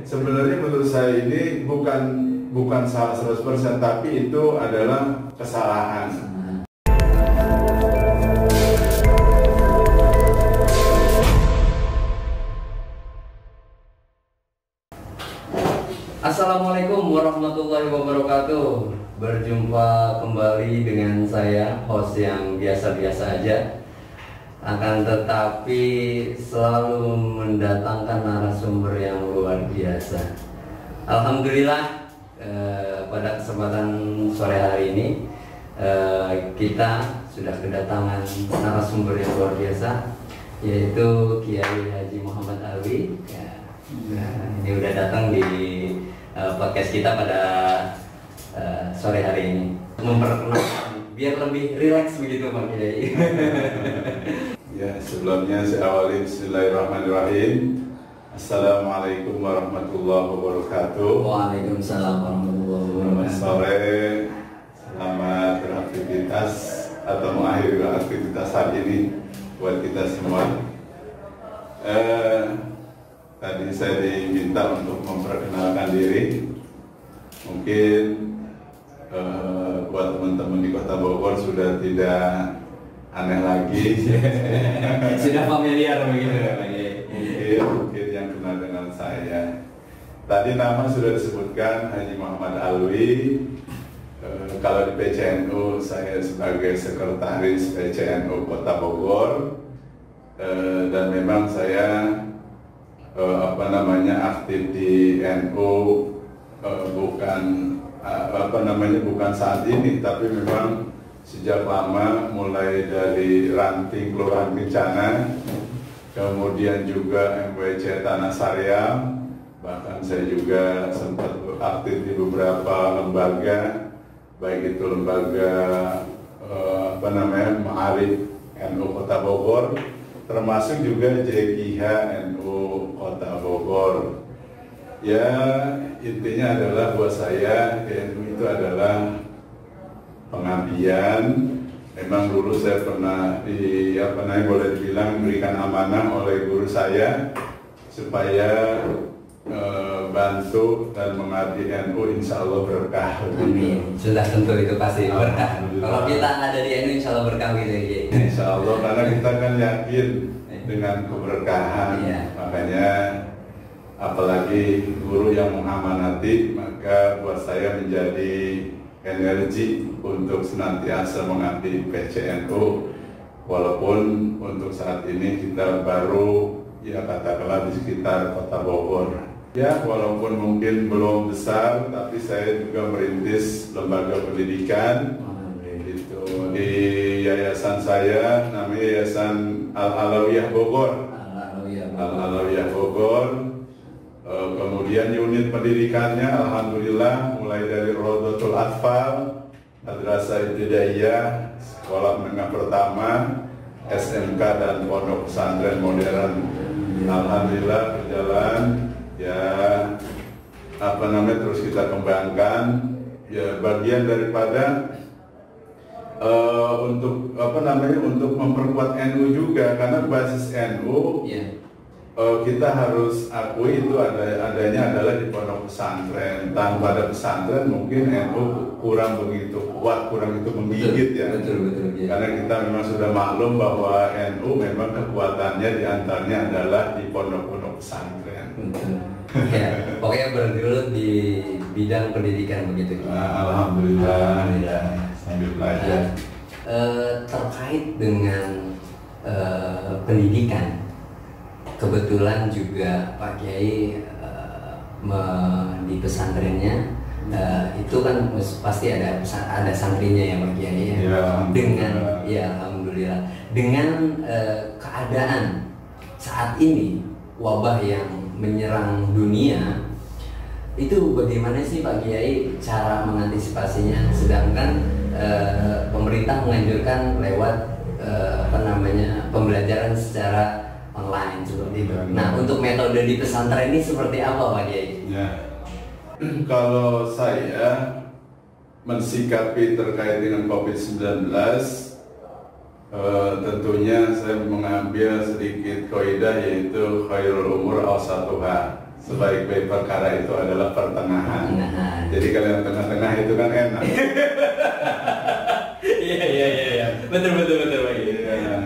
Sebenarnya menurut saya ini bukan salah 100%, tapi itu adalah kesalahan. Assalamualaikum warahmatullahi wabarakatuh. Berjumpa kembali dengan saya, host yang biasa-biasa aja. Akan tetapi selalu mendatangkan narasumber yang luar biasa. Alhamdulillah pada kesempatan sore hari ini kita sudah kedatangan narasumber yang luar biasa, yaitu Kiai Haji Muhammad Alwi. Ini udah datang di podcast kita pada sore hari ini, memperkenalkan biar lebih rileks begitu Pak Kiai. Ya, sebelumnya saya awali bismillahirrahmanirrahim. Assalamualaikum warahmatullahi wabarakatuh. Waalaikumsalam warahmatullahi Selamat wabarakatuh. sore, selamat beraktivitas atau mengakhiri aktivitas hari ini buat kita semua. Tadi saya diminta untuk memperkenalkan diri. Mungkin buat teman-teman di Kota Bogor sudah tidak aneh lagi. Sudah familiar begitu ya Pak Kiai. Mungkin yang kenal dengan saya. Tadi nama sudah disebutkan, Haji Muhammad Alwi. Kalau di PCNU saya sebagai sekretaris PCNU Kota Bogor. Dan memang saya aktif di NU bukan saat ini, tapi memang sejak lama, mulai dari ranting Kelurahan Kencana, kemudian juga MWC Tanah Saryam, bahkan saya juga sempat aktif di beberapa lembaga, baik itu lembaga Ma'arif NU Kota Bogor, termasuk juga JKH NU Kota Bogor. Ya, intinya adalah buat saya NU itu adalah pengabdian. Memang dulu saya pernah boleh dibilang memberikan amanah oleh guru saya supaya bantu dan mengabdi NU, insya Allah berkah. Amin. Sudah tentu itu pasti berkah. Kalau kita ada di NU insya Allah berkah gitu ya. Insya Allah, karena kita kan yakin dengan keberkahan. Iya. Makanya apalagi guru yang mengamanati, maka buat saya menjadi energi untuk senantiasa mengabdi PCNU, walaupun untuk saat ini kita baru katakanlah di sekitar Kota Bogor. Ya, walaupun mungkin belum besar, tapi saya juga merintis lembaga pendidikan itu di yayasan saya, namanya Yayasan Al-Alawiyah Bogor. Al-Alawiyah Bogor. Kemudian unit pendidikannya alhamdulillah mulai dari Rodotul Atfal, Madrasah Ibtidaiyah, sekolah menengah pertama, SMK dan pondok pesantren modern. Alhamdulillah berjalan terus kita kembangkan bagian daripada untuk memperkuat NU juga, karena basis NU kita harus akui itu adanya adalah di pondok pesantren. Tanpa ada pesantren mungkin NU kurang begitu kuat, kurang itu menggigit ya. Betul. Karena kita memang sudah maklum bahwa NU memang kekuatannya diantaranya adalah di pondok-pondok pesantren. Betul. Ya, pokoknya bergelut di bidang pendidikan begitu. Alhamdulillah. Sambil belajar. Terkait dengan pendidikan, kebetulan juga Pak Kiai di pesantrennya itu kan pasti ada santrinya ya Pak Kiai ya. Dengan alhamdulillah dengan keadaan saat ini wabah yang menyerang dunia, itu bagaimana sih Pak Kiai cara mengantisipasinya, sedangkan pemerintah menganjurkan lewat pembelajaran secara online seperti itu. Nah, untuk metode di pesantren ini seperti apa Pak Kiai? Ya. Kalau saya mensikapi terkait dengan COVID-19, tentunya saya mengambil sedikit kaidah, yaitu khairul umur awsatuha. sebaik-baik perkara itu adalah pertengahan. Jadi kalau yang tengah-tengah itu kan enak. Iya. Betul Pak. Ya.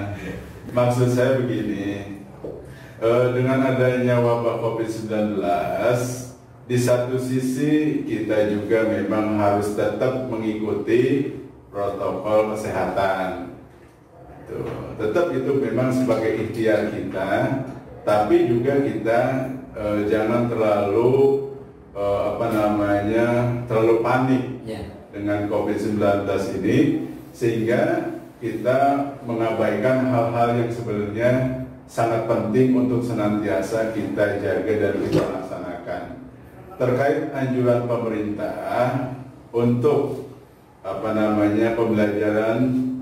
Maksud saya begini, dengan adanya wabah COVID-19, di satu sisi kita juga memang harus tetap mengikuti protokol kesehatan. Tetap itu memang sebagai ikhtiar kita, tapi juga kita jangan terlalu terlalu panik dengan COVID-19 ini, sehingga kita mengabaikan hal-hal yang sebenarnya sangat penting untuk senantiasa kita jaga dan kita laksanakan. Terkait anjuran pemerintah untuk pembelajaran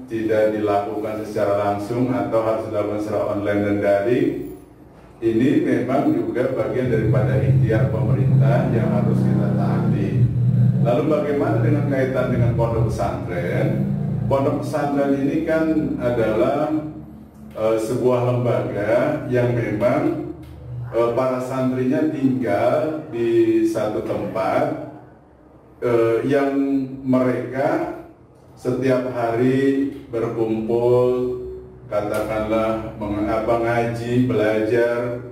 tidak dilakukan secara langsung atau harus dilakukan secara online dan daring, ini memang juga bagian daripada ikhtiar pemerintah yang harus kita taati. Lalu bagaimana dengan kaitan dengan pondok pesantren? Pondok pesantren ini kan adalah sebuah lembaga yang memang para santrinya tinggal di satu tempat yang mereka setiap hari berkumpul, katakanlah ngaji, belajar,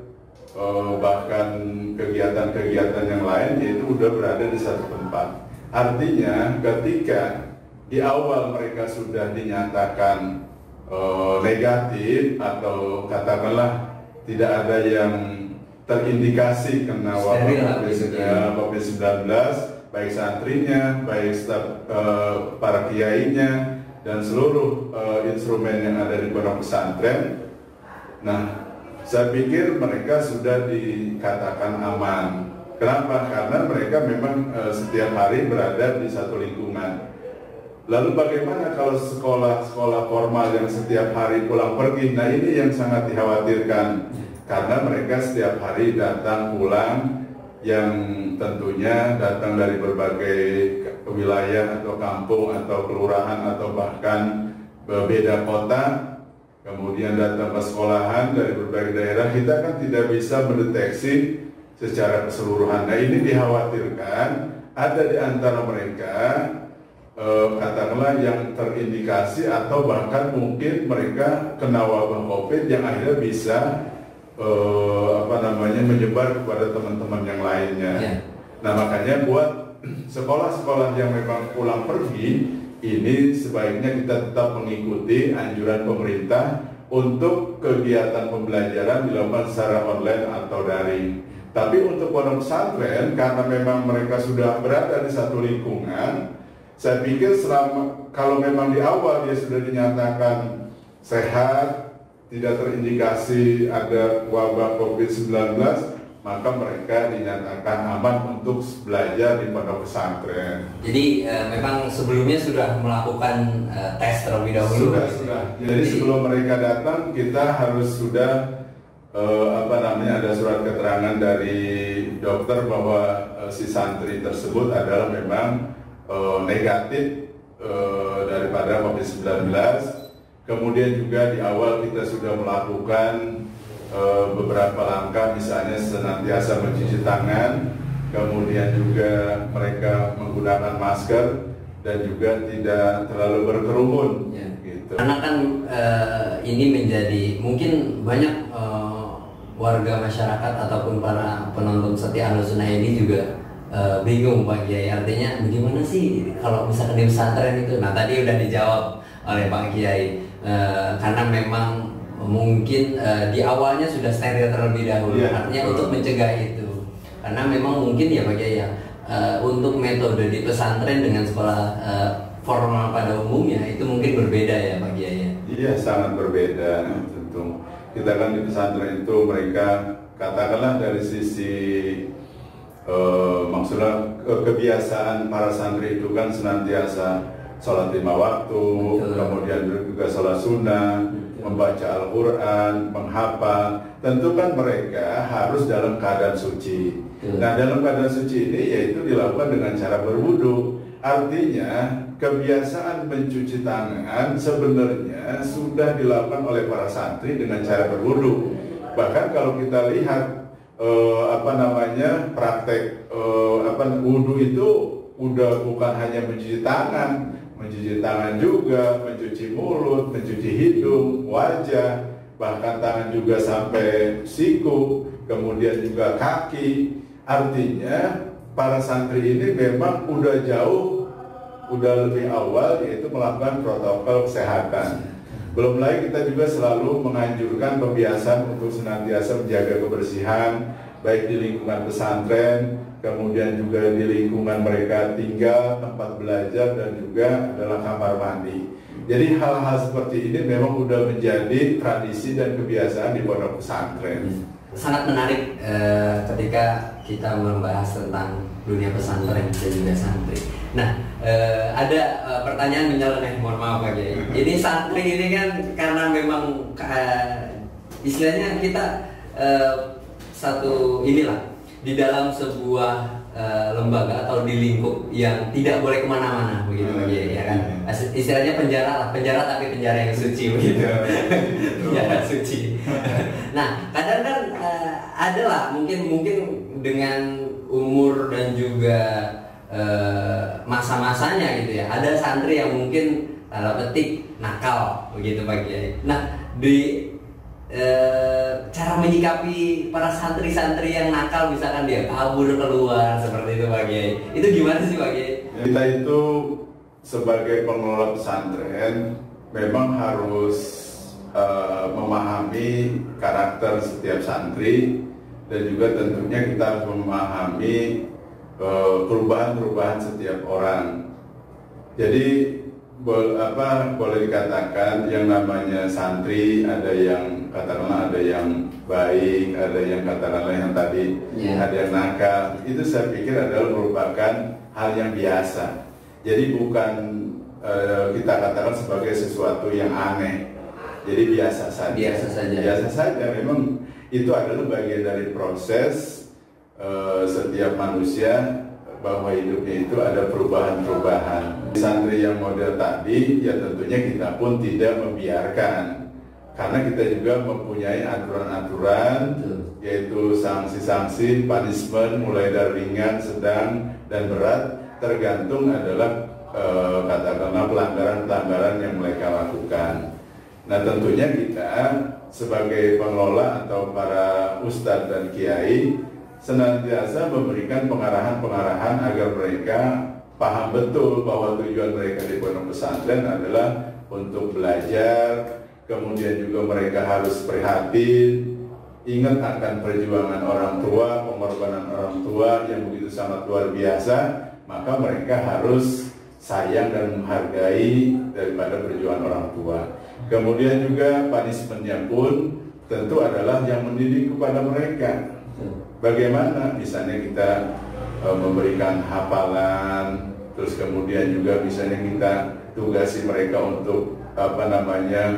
bahkan kegiatan-kegiatan yang lain, yaitu udah berada di satu tempat. Artinya ketika di awal mereka sudah dinyatakan negatif atau katakanlah tidak ada yang terindikasi kena wabah COVID-19, baik santrinya, baik staf, para kiainya, dan seluruh instrumen yang ada di pondok pesantren. Nah, saya pikir mereka sudah dikatakan aman. Kenapa? Karena mereka memang setiap hari berada di satu lingkungan. Lalu bagaimana kalau sekolah-sekolah formal yang setiap hari pulang pergi? Nah, ini yang sangat dikhawatirkan, karena mereka setiap hari datang pulang, yang tentunya datang dari berbagai wilayah atau kampung atau kelurahan atau bahkan beda kota, kemudian datang ke sekolahan dari berbagai daerah. Kita kan tidak bisa mendeteksi secara keseluruhan. Nah, ini dikhawatirkan ada di antara mereka katakanlah yang terindikasi atau bahkan mungkin mereka kena wabah COVID yang akhirnya bisa menyebar kepada teman-teman yang lainnya. Nah, makanya buat sekolah-sekolah yang memang pulang pergi, ini sebaiknya kita tetap mengikuti anjuran pemerintah untuk kegiatan pembelajaran dilakukan secara online atau daring. Tapi untuk pondok pesantren, karena memang mereka sudah berada di satu lingkungan, saya pikir kalau memang di awal dia sudah dinyatakan sehat, tidak terindikasi ada wabah COVID-19, maka mereka dinyatakan aman untuk belajar di pondok pesantren. Jadi memang sebelumnya sudah melakukan tes terlebih dahulu. Sudah. Jadi sebelum mereka datang, kita harus sudah ada surat keterangan dari dokter bahwa si santri tersebut adalah memang negatif daripada COVID-19. Kemudian juga di awal kita sudah melakukan beberapa langkah, misalnya senantiasa mencuci tangan, kemudian juga mereka menggunakan masker dan juga tidak terlalu berkerumun. Gitu. Karena kan ini menjadi mungkin banyak warga masyarakat ataupun para penonton setia Ahlussunnah ini juga bingung Pak Kiai, artinya bagaimana sih kalau misalkan di pesantren itu. Nah, tadi udah dijawab oleh Pak Kiai, karena memang mungkin di awalnya sudah steril terlebih dahulu, artinya untuk mencegah itu. Karena memang mungkin ya Pak Kiai ya, untuk metode di pesantren dengan sekolah formal pada umumnya itu mungkin berbeda ya Pak Kiai ya. Iya, sangat berbeda tentu. Kita kan di pesantren itu mereka katakanlah dari sisi maksudnya kebiasaan para santri itu kan senantiasa sholat 5 waktu, kemudian juga sholat sunnah, membaca Al-Quran, menghafal. Tentu kan mereka harus dalam keadaan suci. Nah, dalam keadaan suci ini yaitu dilakukan dengan cara berwudu. Artinya kebiasaan mencuci tangan sebenarnya sudah dilakukan oleh para santri dengan cara berwudu. Bahkan kalau kita lihat apa namanya, praktek wudhu itu udah bukan hanya mencuci tangan juga, mencuci mulut, mencuci hidung, wajah, bahkan tangan juga sampai siku, kemudian juga kaki. Artinya para santri ini memang udah lebih awal, yaitu melakukan protokol kesehatan. Belum lagi kita juga selalu menganjurkan pembiasaan untuk senantiasa menjaga kebersihan, baik di lingkungan pesantren, kemudian juga di lingkungan mereka tinggal, tempat belajar, dan juga adalah kamar mandi. Jadi hal-hal seperti ini memang udah menjadi tradisi dan kebiasaan di pondok pesantren. Sangat menarik ketika kita membahas tentang dunia pesantren dan juga santri. Nah, ada pertanyaan menyeleneh, mohon maaf Pak Kiai. Ini santri ini kan karena memang istilahnya kita satu inilah di dalam sebuah lembaga atau di lingkup yang tidak boleh kemana-mana begitu Pak Kiai, ya kan? Istilahnya penjara lah, penjara tapi penjara yang suci begitu. Penjara suci. Nah, kadang kan ada lah mungkin dengan umur dan juga masa-masanya gitu ya. Ada santri yang mungkin tanda petik nakal begitu Pak Kiai. Nah, di cara menyikapi para santri-santri yang nakal, misalkan dia kabur keluar seperti itu Pak Kiai, itu gimana sih Pak Kiai? Kita itu sebagai pengelola pesantren memang harus memahami karakter setiap santri, dan juga tentunya kita harus memahami perubahan-perubahan setiap orang. Jadi boleh dikatakan yang namanya santri ada yang katakanlah ada yang baik, ada yang katakanlah yang tadi ada yang nakal. Itu saya pikir adalah merupakan hal yang biasa. Jadi bukan kita katakan sebagai sesuatu yang aneh. Jadi biasa saja. Biasa saja. Memang itu adalah bagian dari proses setiap manusia, bahwa hidupnya itu ada perubahan-perubahan. Santri yang model tadi, ya tentunya kita pun tidak membiarkan, karena kita juga mempunyai aturan-aturan, yaitu sanksi-sanksi, punishment, mulai dari ringan, sedang, dan berat, tergantung adalah katakanlah pelanggaran-pelanggaran yang mereka lakukan. Nah, tentunya kita sebagai pengelola atau para ustadz dan kiai senantiasa memberikan pengarahan-pengarahan agar mereka paham betul bahwa tujuan mereka di pondok pesantren adalah untuk belajar, kemudian juga mereka harus prihatin, ingat akan perjuangan orang tua, pengorbanan orang tua yang begitu sangat luar biasa, maka mereka harus sayang dan menghargai daripada perjuangan orang tua. Kemudian juga punishment-nya pun tentu adalah yang mendidik kepada mereka. Bagaimana misalnya kita memberikan hafalan, terus kemudian juga misalnya kita tugasi mereka untuk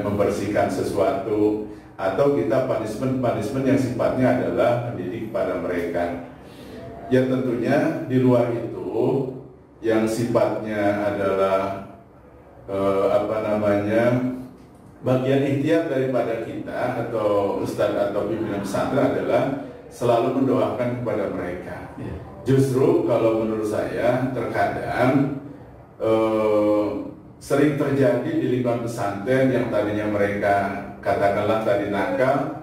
membersihkan sesuatu, atau kita punishment yang sifatnya adalah mendidik pada mereka. Ya tentunya di luar itu yang sifatnya adalah bagian ikhtiar daripada kita atau ustadz atau pimpinan pesantren adalah selalu mendoakan kepada mereka. Justru kalau menurut saya terkadang sering terjadi di lingkungan pesantren yang tadinya mereka katakanlah tadi nakal,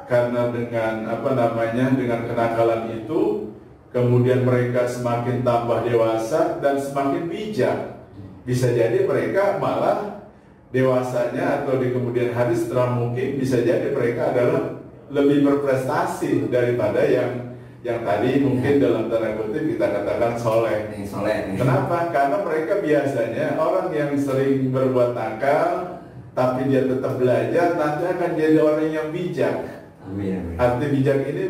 karena dengan kenakalan itu kemudian mereka semakin tambah dewasa dan semakin bijak. Bisa jadi mereka malah dewasanya atau di kemudian hari setelah mungkin bisa jadi mereka adalah lebih berprestasi daripada yang tadi mungkin dalam tanda kutip kita katakan soleh. Kenapa? Karena mereka biasanya orang yang sering berbuat nakal tapi dia tetap belajar, nanti akan jadi orang yang bijak. Arti bijak ini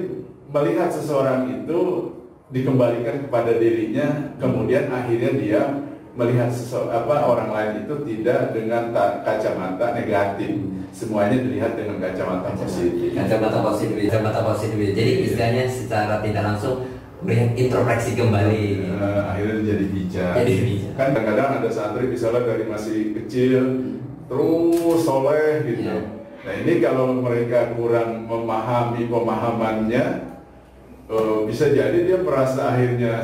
melihat seseorang itu dikembalikan kepada dirinya, kemudian akhirnya dia melihat orang lain itu tidak dengan kacamata negatif, semuanya dilihat dengan kacamata positif. Kacamata positif. Jadi istilahnya secara tidak langsung melihat introspeksi kembali. Akhirnya jadi bijak. Kan kadang-kadang ada santri misalnya dari masih kecil terus soleh gitu. Nah ini kalau mereka kurang memahami pemahamannya, bisa jadi dia merasa akhirnya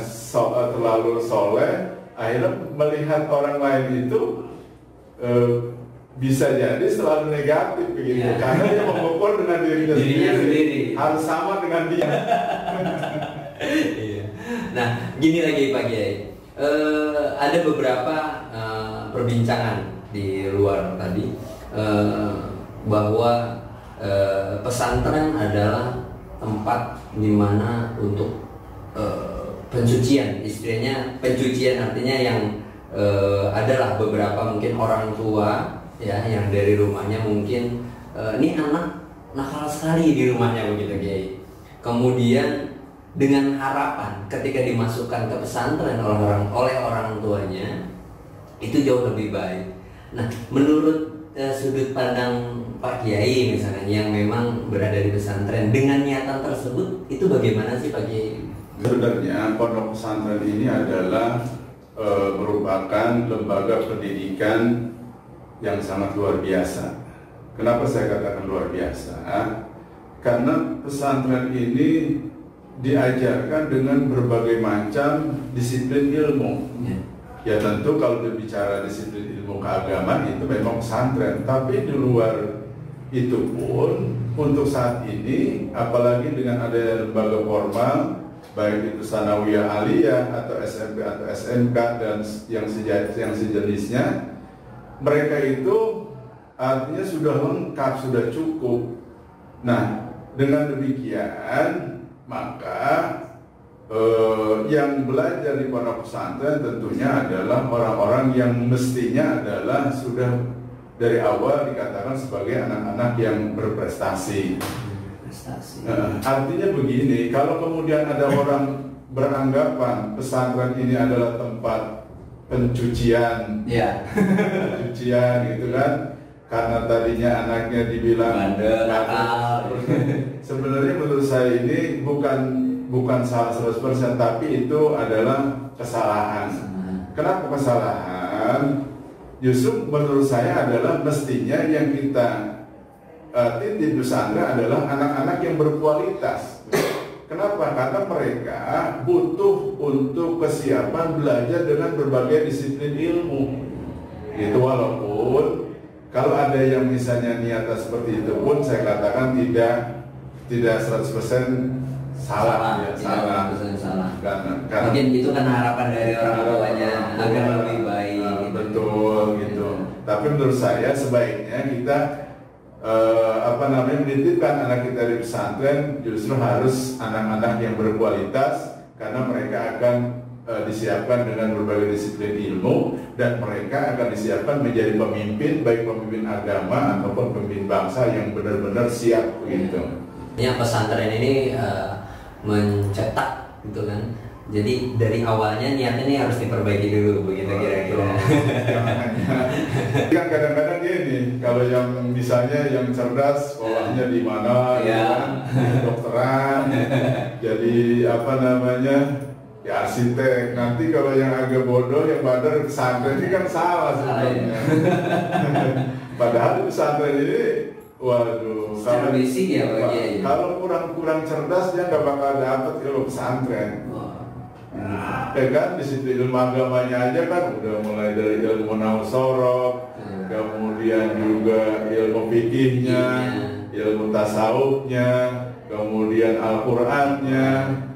terlalu soleh, akhirnya melihat orang lain itu bisa jadi selalu negatif begitu, karena dia mengukur dengan dirinya sendiri, harus sama dengan dia. Nah, gini lagi Pak Kiai, ada beberapa perbincangan di luar tadi bahwa pesantren adalah tempat dimana untuk pencucian, istilahnya pencucian artinya yang adalah beberapa mungkin orang tua ya yang dari rumahnya mungkin ini anak nakal sekali di rumahnya begitu Kiai. Kemudian dengan harapan ketika dimasukkan ke pesantren oleh orang tuanya itu jauh lebih baik. Nah, menurut sudut pandang Pak Kiai misalnya yang memang berada di pesantren dengan niatan tersebut, itu bagaimana sih Pak Kiai? Sebenarnya pondok pesantren ini adalah merupakan lembaga pendidikan yang sangat luar biasa. Kenapa saya katakan luar biasa? Karena pesantren ini diajarkan dengan berbagai macam disiplin ilmu. Ya tentu kalau berbicara disiplin ilmu keagamaan itu memang pesantren, tapi di luar itu pun untuk saat ini, apalagi dengan adanya lembaga formal, baik itu sanawiyah aliyah atau SMP atau SMK dan yang sejenisnya, mereka itu artinya sudah lengkap, sudah cukup. Nah, dengan demikian maka yang belajar di pondok pesantren tentunya adalah orang-orang yang mestinya adalah sudah dari awal dikatakan sebagai anak-anak yang berprestasi. Artinya begini, kalau kemudian ada orang beranggapan pesantren ini adalah tempat pencucian, pencucian gitu kan, karena tadinya anaknya dibilang bandel. Sebenarnya menurut saya ini bukan salah 100%, tapi itu adalah kesalahan. Kenapa kesalahan? Justru menurut saya adalah mestinya yang kita titip pesantren adalah anak-anak yang berkualitas. Kenapa? Karena mereka butuh untuk kesiapan belajar dengan berbagai disiplin ilmu. Itu walaupun kalau ada yang misalnya niatnya seperti itu pun saya katakan tidak 100% salah. Karena mungkin itu kan harapan dari orang tuanya agar lebih baik. Betul gitu. Tapi menurut saya sebaiknya kita menitipkan anak kita di pesantren justru harus anak-anak yang berkualitas, karena mereka akan disiapkan dengan berbagai disiplin ilmu dan mereka akan disiapkan menjadi pemimpin, baik pemimpin agama ataupun pemimpin bangsa yang benar-benar siap begitu. Yang pesantren ini mencetak gitu kan. Jadi dari awalnya niatnya ini harus diperbaiki dulu begitu kira-kira. Kan kadang-kadang gini, kalau yang misalnya yang cerdas sekolahnya di mana, dokteran, jadi ya arsitek. Nanti kalau yang agak bodoh, yang bandar pesantren ini kan salah sebenarnya. Padahal di pesantren ini, waduh, kalau kurang cerdas dia nggak bakal dapat ilmu pesantren. Ya kan, disiplin ilmu agamanya aja kan udah mulai dari ilmu nahwu sorok, kemudian juga ilmu fikihnya, ilmu tasawufnya, kemudian Al-Qur'annya,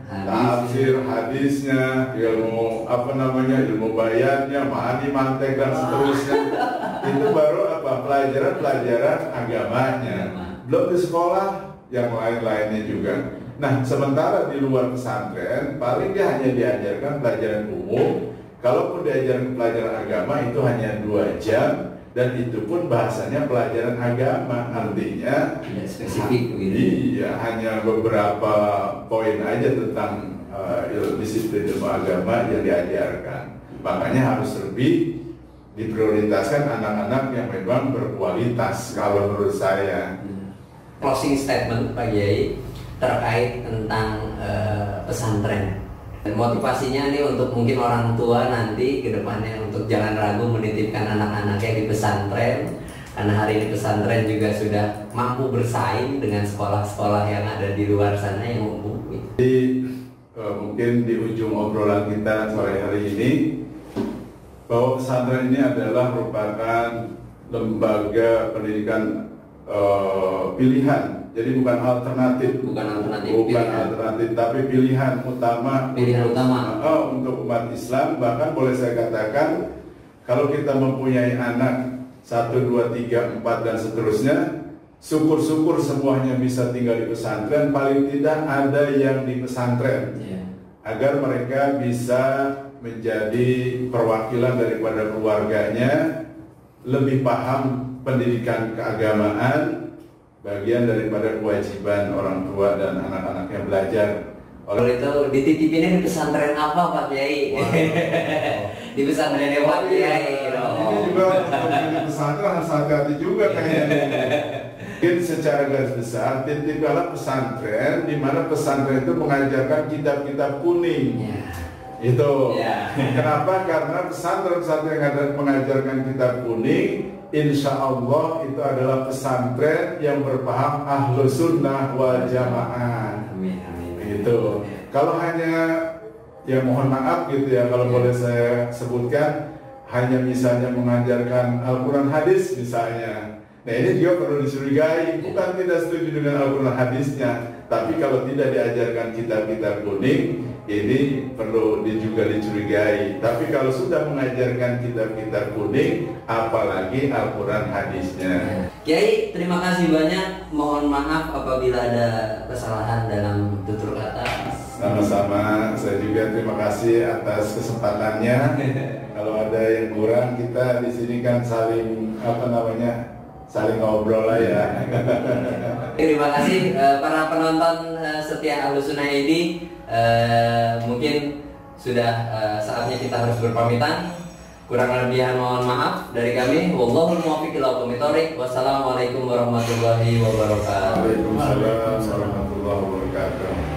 tafsir hadisnya, ilmu ilmu bayannya, ma'ani mantek dan seterusnya. Itu baru pelajaran agamanya. Belum di sekolah yang lain-lainnya juga. Nah, sementara di luar pesantren paling dia hanya diajarkan pelajaran umum. Kalaupun diajarkan pelajaran agama itu hanya 2 jam, dan itu pun bahasanya pelajaran agama, artinya tidak spesifik begitu. Iya, hanya beberapa poin aja tentang disiplin ilmu agama yang diajarkan. Makanya harus lebih diprioritaskan anak-anak yang memang berkualitas kalau menurut saya. Closing statement Pak Kiai terkait tentang pesantren. Motivasinya nih untuk mungkin orang tua nanti ke depannya untuk jangan ragu menitipkan anak-anaknya di pesantren, karena hari ini pesantren juga sudah mampu bersaing dengan sekolah-sekolah yang ada di luar sana yang mumpuni. Jadi mungkin di ujung obrolan kita sore hari ini, bahwa pesantren ini adalah merupakan lembaga pendidikan pilihan. Jadi bukan alternatif, tapi pilihan utama untuk umat Islam. Bahkan boleh saya katakan, kalau kita mempunyai anak 1, 2, 3, 4 dan seterusnya, syukur-syukur semuanya bisa tinggal di pesantren. Paling tidak ada yang di pesantren, agar mereka bisa menjadi perwakilan daripada keluarganya, lebih paham pendidikan keagamaan, bagian daripada kewajiban orang tua dan anak-anaknya belajar. Kalau itu dititipinnya di pesantren apa Pak Kiai? Di pesantren Pak Kiai. Ini juga di pesantren harus hati-hati juga kayaknya. Mungkin secara garis besar, titipkanlah pesantren, di mana pesantren itu mengajarkan kitab-kitab kuning. Itu. Kenapa? Karena pesantren-pesantren yang mengajarkan kitab kuning, insya Allah itu adalah pesantren yang berpaham ahlu sunnah wal jamaah. Itu. Kalau hanya, ya mohon maaf gitu ya, kalau boleh saya sebutkan, hanya misalnya mengajarkan Al-Quran hadis misalnya. Nah ini juga perlu dicurigai, bukan tidak setuju dengan Al-Quran hadisnya, tapi kalau tidak diajarkan kitab-kitab kuning, ini perlu juga dicurigai. Tapi kalau sudah mengajarkan kitab-kitab kuning, apalagi Al-Quran hadisnya. Kiai, terima kasih banyak. Mohon maaf apabila ada kesalahan dalam tutur kata. Sama-sama, saya juga terima kasih atas kesempatannya. Kalau ada yang kurang, kita di sini kan saling saling ngobrol lah ya. Terima kasih para penonton setia Ahlussunnah ini. Mungkin sudah saatnya kita harus berpamitan. Kurang lebih mohon maaf dari kami. Wallahul muwaffiq ila aqwamit thoriq. Wassalamualaikum warahmatullahi wabarakatuh. Waalaikumsalam warahmatullahi wabarakatuh.